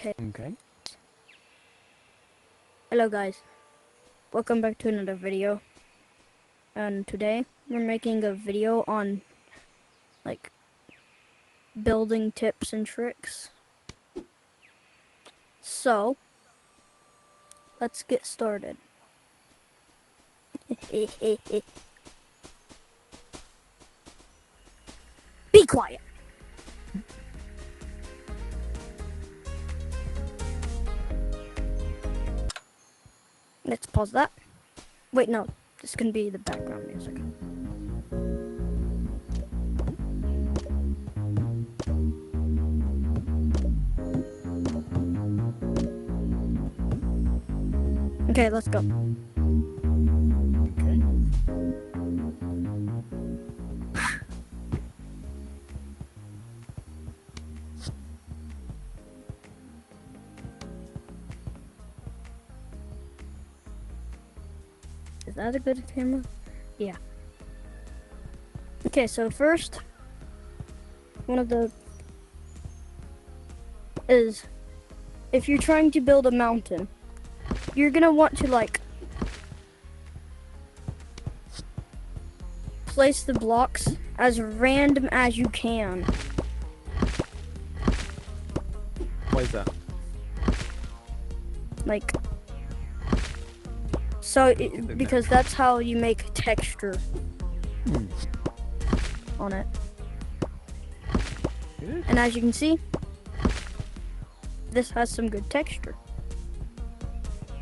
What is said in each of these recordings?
Okay. Hello guys, welcome back to another video, and today we're making a video on like building tips and tricks. So let's get started. Be quiet. Let's pause that. Wait, no, this can be the background music. Okay, let's go. Okay. Is that a good camera? Yeah. Okay, so first, is if you're trying to build a mountain, you're gonna want to like place the blocks as random as you can. Why is that? Like, so because that's how you make texture on it. Good. And as you can see, this has some good texture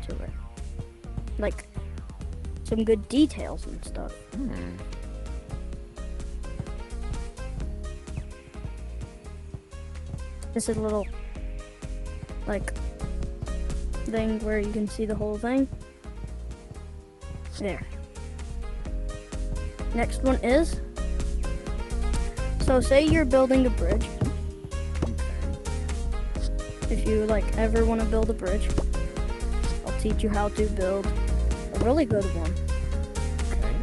to it. Like, some good details and stuff. This is a little, like, thing where you can see the whole thing. There. Next one is, so say you're building a bridge. If you like ever want to build a bridge, I'll teach you how to build a really good one. Okay.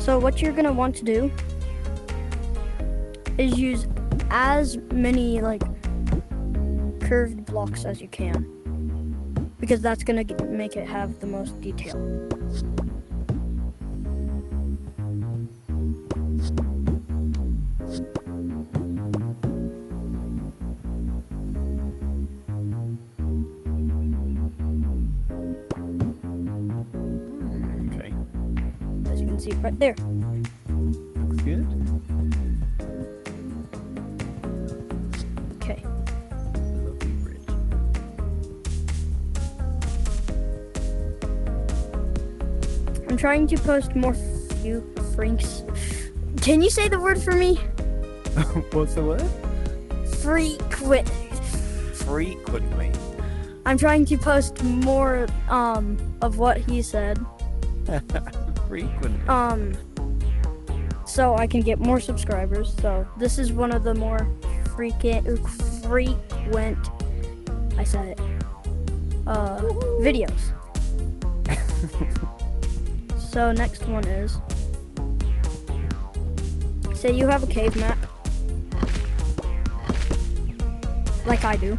So what you're gonna want to do is use as many like curved blocks as you can, because that's gonna make it have the most detail. Okay. As you can see right there. Looks good. Okay. Lovely bridge. I'm trying to post more freaks. Can you say the word for me? What's the word? Frequently. I'm trying to post more of what he said. Frequently. So I can get more subscribers. So this is one of the more frequent, I said it, videos. So next one is, say you have a cave map, like I do,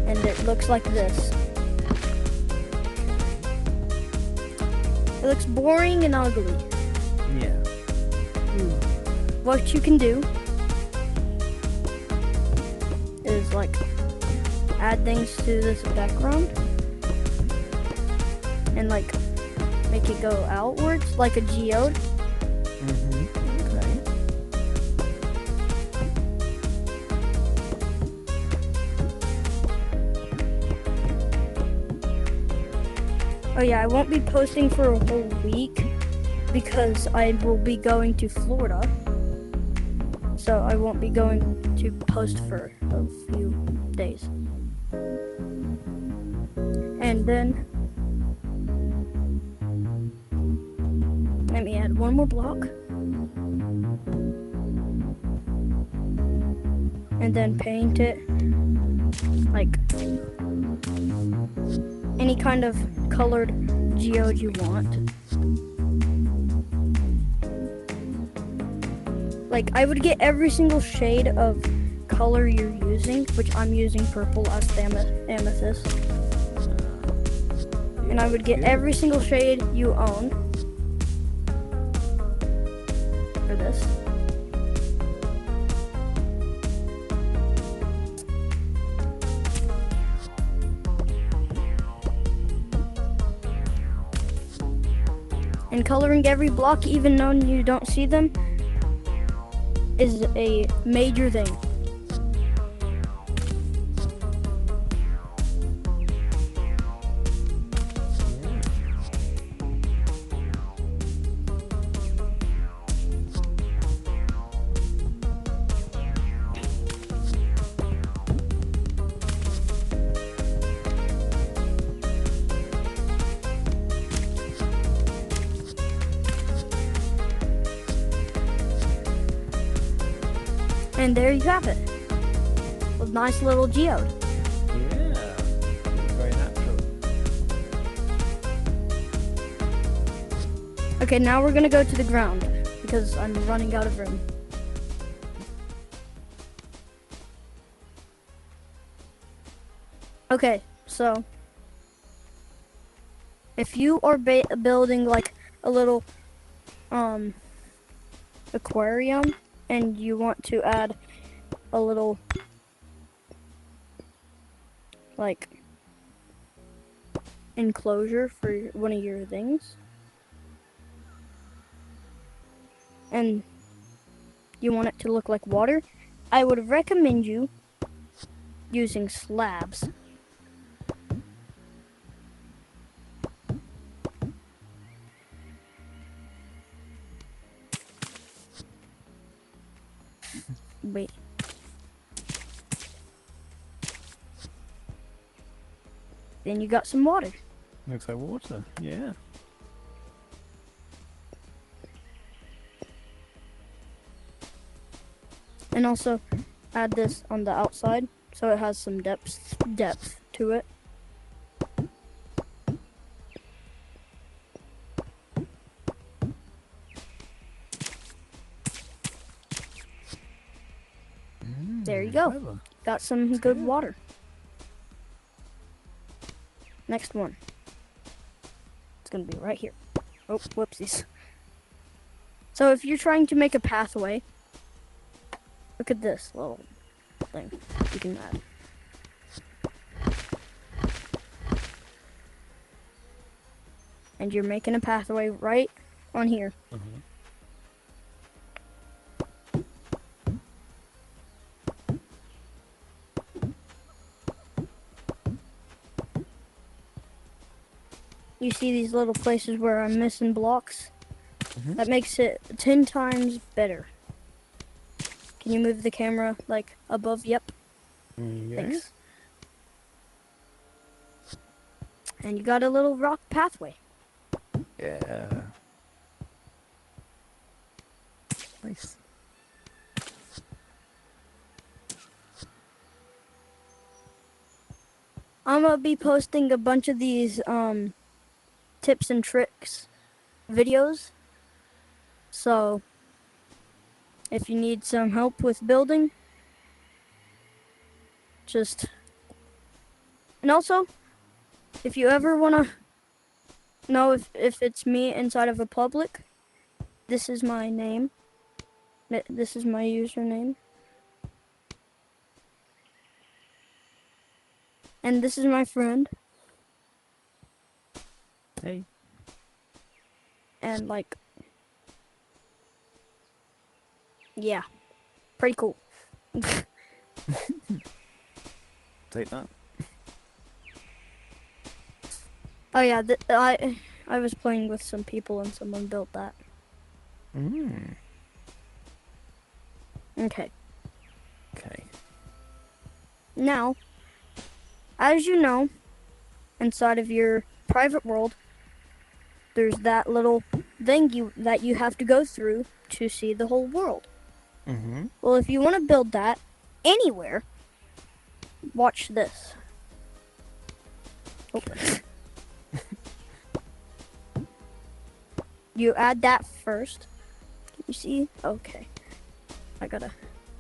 and it looks like this. It looks boring and ugly. Yeah. What you can do is like add things to this background and like make it go outwards like a geode. Okay. Oh yeah, I won't be posting for a whole week because I will be going to Florida. So I won't be going to post for a few days. And then let me add one more block. And then paint it like any kind of colored geode you want. like I would get every single shade of color you're using, which I'm using purple as the amethyst. And I would get Good. every single shade you own for this. And coloring every block, even though you don't see them, is a major thing. And there you have it. A nice little geode. Yeah. Looks very natural. Okay, now we're gonna go to the ground because I'm running out of room. Okay, so if you are building like a little aquarium and you want to add a little like enclosure for one of your things, and you want it to look like water, I would recommend you using slabs. Wait. Then you got some water. Looks like water. Yeah. And also add this on the outside so it has some depth to it. There you go. Clever. Got some good water. Next one. It's gonna be right here. Oh, whoopsies. So if you're trying to make a pathway, look at this little thing you can add. And you're making a pathway right on here. You see these little places where I'm missing blocks? That makes it 10 times better. Can you move the camera like above? Yep. Yeah. Thanks. And you got a little rock pathway. Yeah. Nice. I'm gonna be posting a bunch of these tips and tricks videos. So if you need some help with building, just, and also if you ever wanna know if it's me inside of a public, this is my name. This is my username. And this is my friend. Hey. And like, yeah, pretty cool. Take that. Oh yeah, I was playing with some people and someone built that. Okay. Okay. Now, as you know, inside of your private world, there's that little thing that you have to go through to see the whole world. Well, if you want to build that anywhere, watch this. Oh. You add that first. Can you see? Okay. I gotta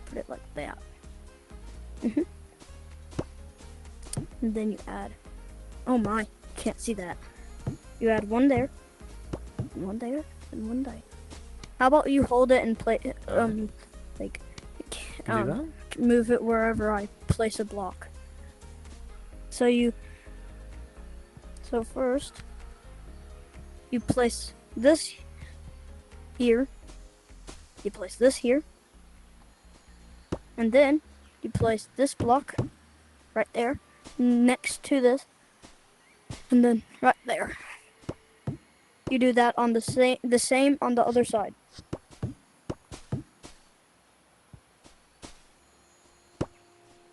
put it like that. And then you add, oh my, can't see that. You add one there, and one there, and one there. How about you hold it and play, like, Can do that? move it wherever I place a block. So first, you place this here, you place this here, and then you place this block right there next to this, and then right there. You do that on the same on the other side.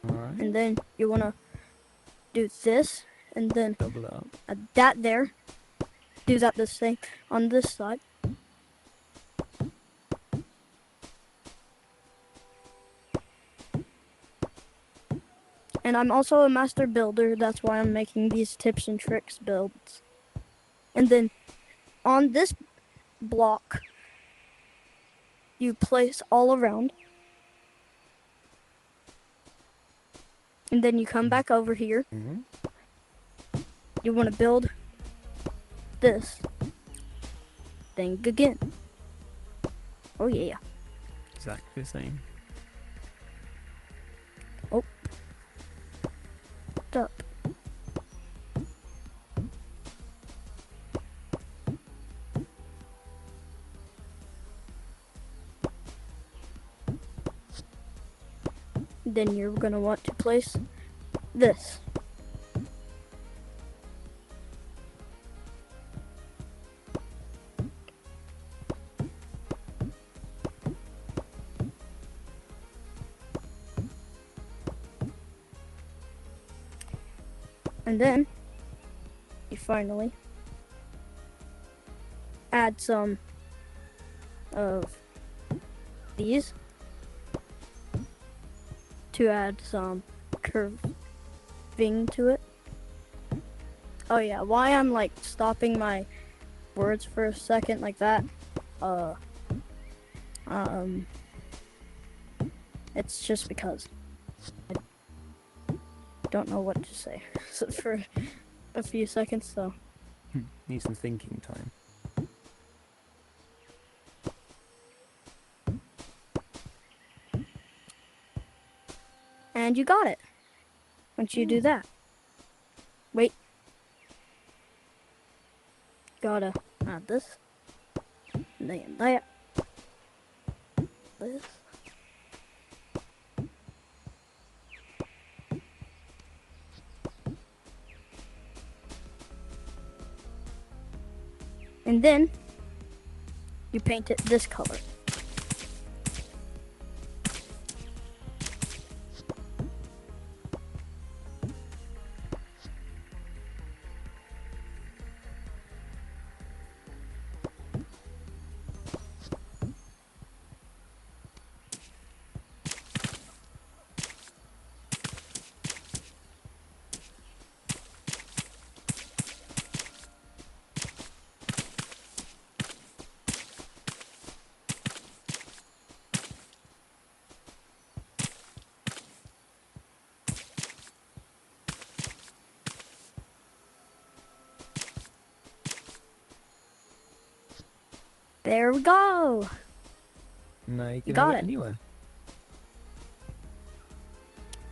Alright. And then you wanna do this, and then Double it up. add that there. Do that the same on this side. And I'm also a master builder, that's why I'm making these tips and tricks builds. And then on this block, you place all around. And then you come back over here. Mm-hmm. You want to build this thing again. Oh yeah. Exactly the same. Oh. Up. Then you're gonna want to place this. And then you finally add some of these to add some curving to it. Oh yeah, why I'm like stopping my words for a second like that, it's just because I don't know what to say for a few seconds, so. Need some thinking time. And you got it. Once you do that. Wait. Gotta add this. And then that. This. And then you paint it this color. There we go. No, you can got have it. it anywhere.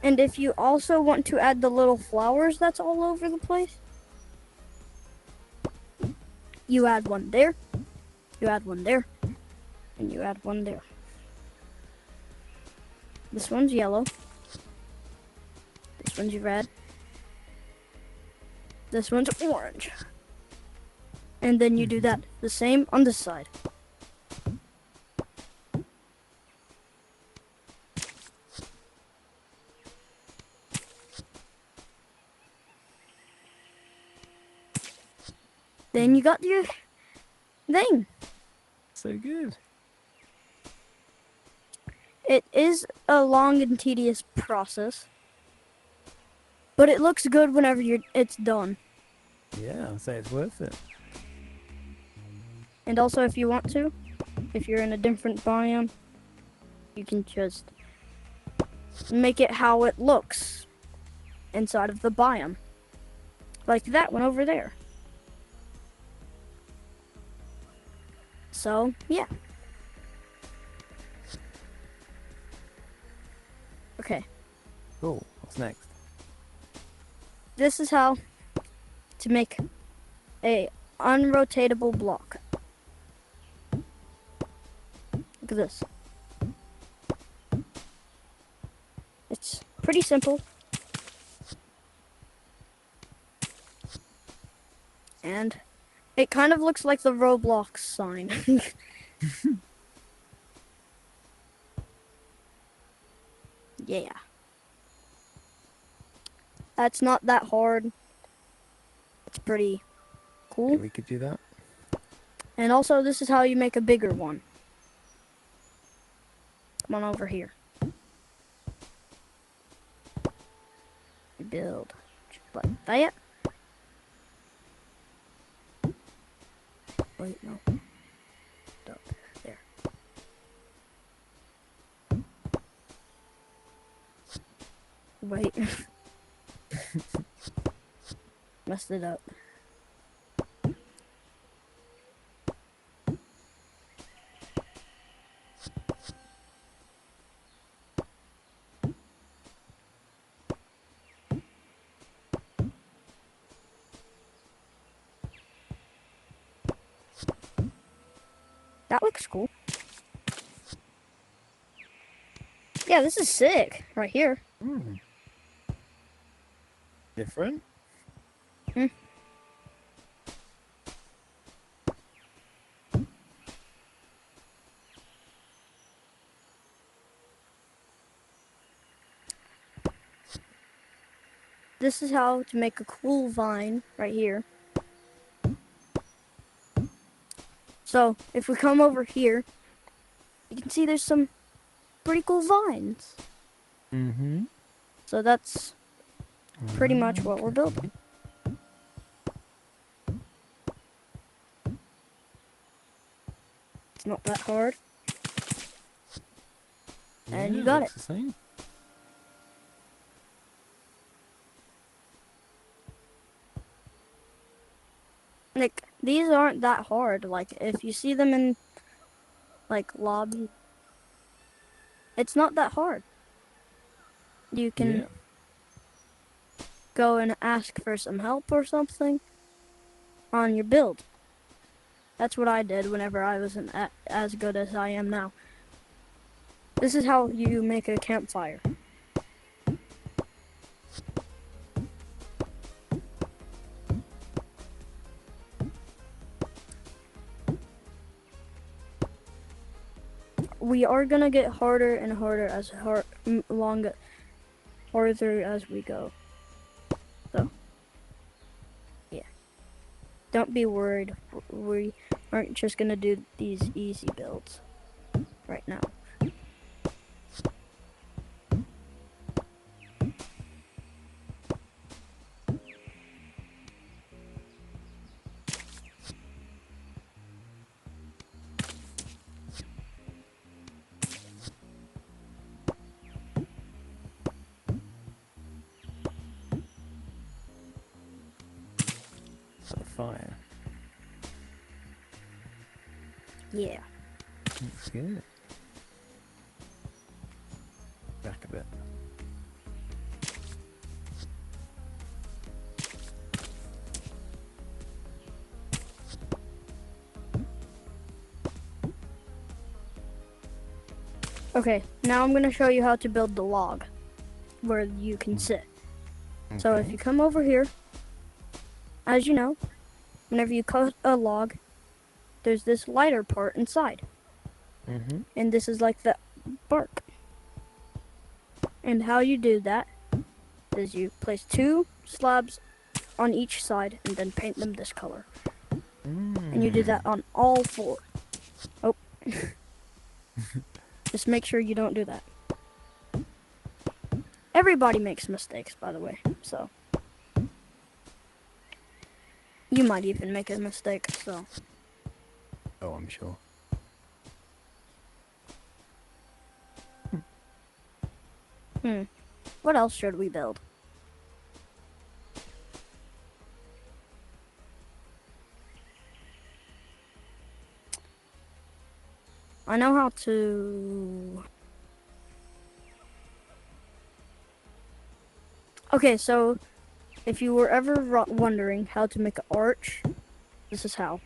And if you also want to add the little flowers that's all over the place, you add one there, you add one there, and you add one there. This one's yellow. This one's red. This one's orange. And then you do that the same on this side. Then you got your thing. So good. It is a long and tedious process, but it looks good whenever it's done. Yeah, I'd say it's worth it. And also, if you want to, if you're in a different biome, You can just make it how it looks inside of the biome. Like that one over there. So, yeah. Okay. Cool. What's next? This is how to make a unrotatable block. Look at this. It's pretty simple. And it kind of looks like the Roblox sign. Yeah. That's not that hard. It's pretty cool. Yeah, we could do that. And also, this is how you make a bigger one. Come on over here. Build. Just like that. Wait, no. Up there. Wait. Messed it up. That looks cool. Yeah, this is sick right here. Different? Hmm. This is how to make a cool vine right here. So, if we come over here, you can see there's some pretty cool vines. Mm-hmm. So that's pretty much what we're building. It's not that hard. And Yeah, you got looks it. the same. Like, these aren't that hard. Like, if you see them in, like, lobby, it's not that hard. You can Yeah. go and ask for some help or something on your build. That's what I did whenever I wasn't as good as I am now. This is how you make a campfire. We are gonna get harder and harder as farther as we go. So, yeah. Don't be worried. We aren't just gonna do these easy builds right now. So fire. Yeah. Looks good. Back a bit. Okay, now I'm gonna show you how to build the log where you can sit. Okay. So if you come over here, as you know, whenever you cut a log, there's this lighter part inside. Mm-hmm. And this is like the bark. And how you do that is you place 2 slabs on each side and then paint them this color. And you do that on all 4. Oh. Just make sure you don't do that. Everybody makes mistakes, by the way, so. You might even make a mistake, so. Oh, I'm sure. What else should we build? I know how to... Okay, so if you were ever wondering how to make an arch, this is how.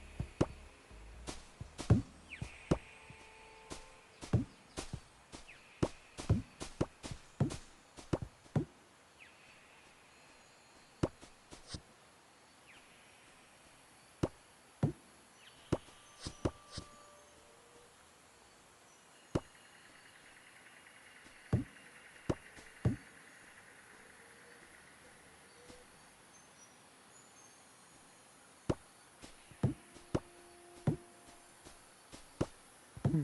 Hmm.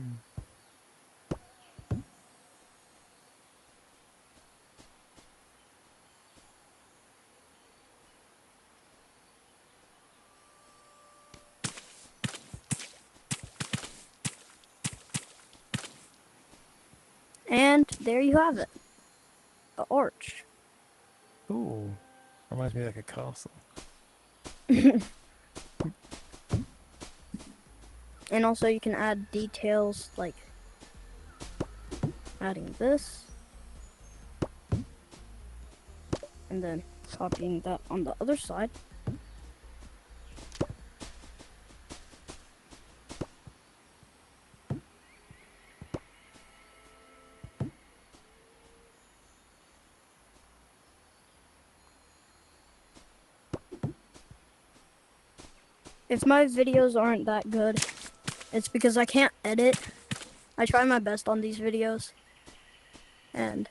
And there you have it. An arch. Ooh. Reminds me of like a castle. And also you can add details like adding this. And then copying that on the other side. If my videos aren't that good, it's because I can't edit. I try my best on these videos. And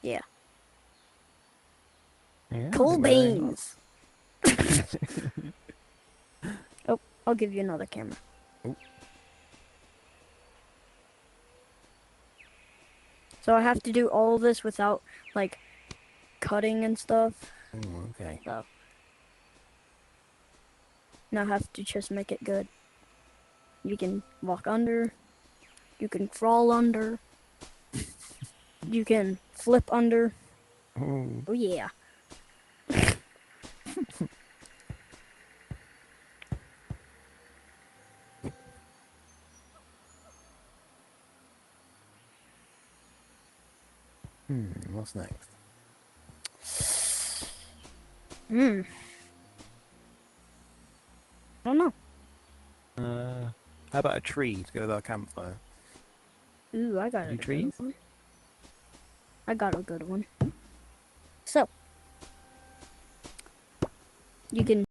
yeah. Yeah, Cool doing very well. beans. Oh, I'll give you another camera. Ooh. So I have to do all this without like cutting and stuff. Ooh, okay. So now I have to just make it good. You can walk under. You can crawl under. You can flip under. Ooh. Oh yeah. What's next? I don't know. How about a tree to go with our campfire? Ooh, I got Do a good trees? one. I got a good one. So you can